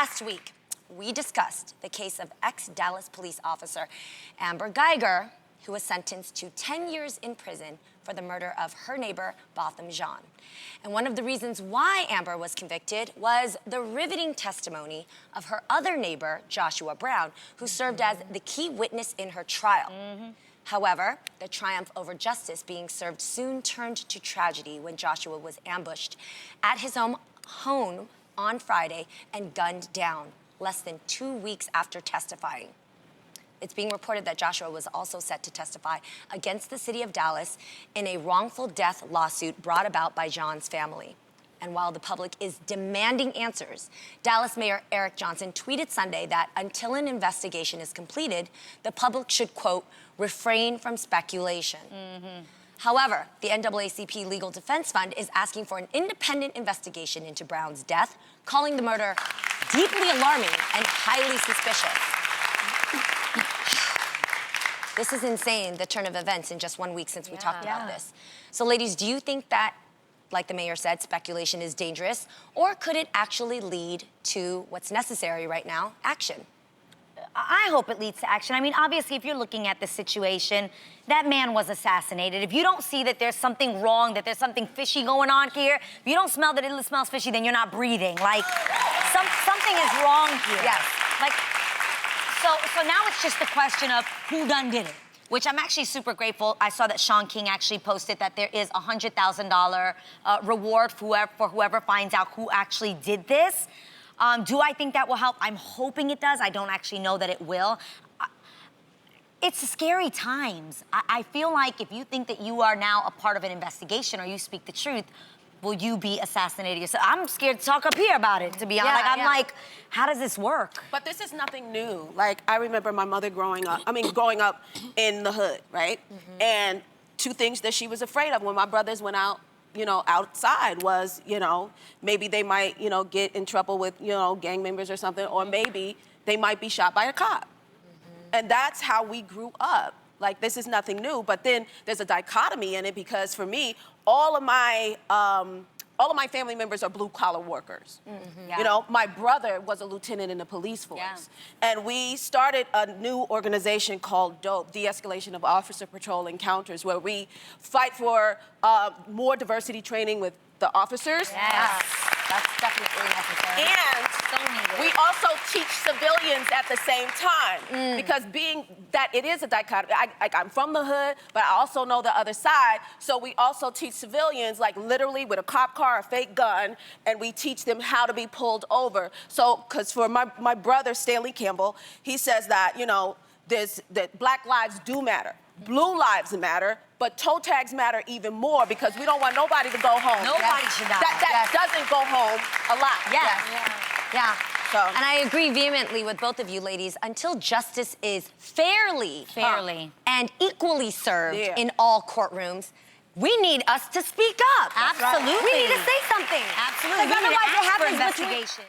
Last week, we discussed the case of ex-Dallas police officer Amber Guyger, who was sentenced to 10 years in prison for the murder of her neighbor, Botham Jean. And one of the reasons why Amber was convicted was the riveting testimony of her other neighbor, Joshua Brown, who served as the key witness in her trial. However, the triumph over justice being served soon turned to tragedy when Joshua was ambushed at his home on Friday and gunned down less than 2 weeks after testifying. It's being reported that Joshua was also set to testify against the city of Dallas in a wrongful death lawsuit brought about by Jean's family. And while the public is demanding answers, Dallas Mayor Eric Johnson tweeted Sunday that until an investigation is completed, the public should, quote, refrain from speculation. However, the NAACP Legal Defense Fund is asking for an independent investigation into Brown's death, calling the murder deeply alarming and highly suspicious. This is insane, the turn of events in just 1 week since we talked about this. So ladies, do you think that, like the mayor said, speculation is dangerous, or could it actually lead to what's necessary right now, action? I hope it leads to action. I mean, obviously, if you're looking at the situation, that man was assassinated. If you don't see that there's something wrong, that there's something fishy going on here, if you don't smell that it smells fishy, then you're not breathing. Like, something is wrong here. Yes. Like, so now it's just the question of who done did it, which I'm actually super grateful. I saw that Sean King actually posted that there is a $100,000 reward for whoever finds out who actually did this. Do I think that will help? I'm hoping it does. I don't actually know that it will. It's scary times. I feel like if you think that you are now a part of an investigation or you speak the truth, will you be assassinated yourself? I'm scared to talk up here about it, to be honest. Like, how does this work? But this is nothing new. Like, I remember my mother growing up in the hood, right? And two things that she was afraid of when my brothers went out, outside was, maybe they might, get in trouble with, gang members or something, or maybe they might be shot by a cop. And that's how we grew up. Like, this is nothing new, but then there's a dichotomy in it because for me, all of my family members are blue-collar workers. My brother was a lieutenant in the police force. And we started a new organization called DOPE, De-Escalation of Officer Patrol Encounters, where we fight for more diversity training with the officers. That's definitely necessary. And we also teach civilians at the same time. Because being that it is a dichotomy, I'm from the hood, but I also know the other side. So we also teach civilians, like literally with a cop car, a fake gun, and we teach them how to be pulled over. So, because for my brother, Stanley Campbell, he says that, that Black lives do matter. Blue lives matter, but toe tags matter even more because we don't want nobody to go home. Nobody should die. That doesn't go home a lot. Yeah. And I agree vehemently with both of you ladies. Until justice is fairly and equally served in all courtrooms, we need us to speak up. Absolutely. We need to say something. Absolutely. Because otherwise it happens investigation.